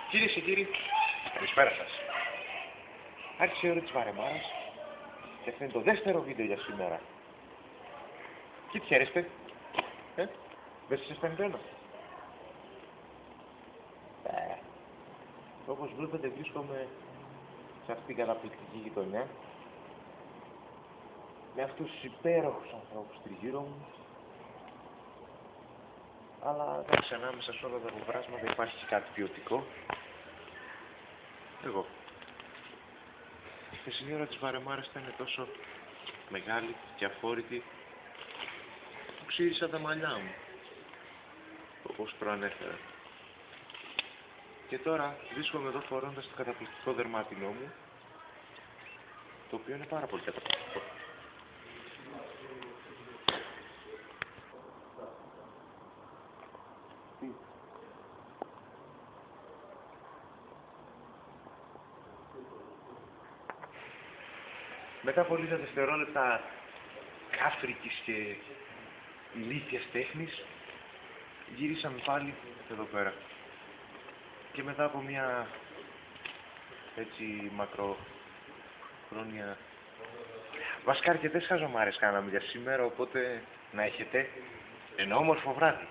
Κυρίες και κύριοι, καλησπέρα σας. Άρχισε η ώρα της βαρεμάρας και αυτό είναι το δεύτερο βίντεο για σήμερα. Και τι χαίρεστε, δεν σας αισθάνεται ένα. Όπως βλέπετε βρίσκομαι σε αυτήν την καταπληκτική γειτονιά με αυτούς τους υπέροχους ανθρώπους τριγύρω μου, αλλά εντάξει, ανάμεσα σε όλα τα αποβράσματα υπάρχει κάτι ποιοτικό. Εγώ. Η χθεσινή ώρα της βαρεμάρας ήταν τόσο μεγάλη και αφόρητη που ξύρισα τα μαλλιά μου, όπως προανέφερα. Και τώρα βρίσκομαι εδώ φορώντας το καταπληκτικό δερμάτινό μου, το οποίο είναι πάρα πολύ καταπληκτικό. Μετά από λίγα δευτερόλεπτα κάφρικης και ηλίθιας τέχνης, γυρίσαμε πάλι εδώ πέρα. Και μετά από μια έτσι μακροχρόνια... Βασικά αρκετές χαζομάρες κάναμε για σήμερα, οπότε να έχετε ένα όμορφο βράδυ.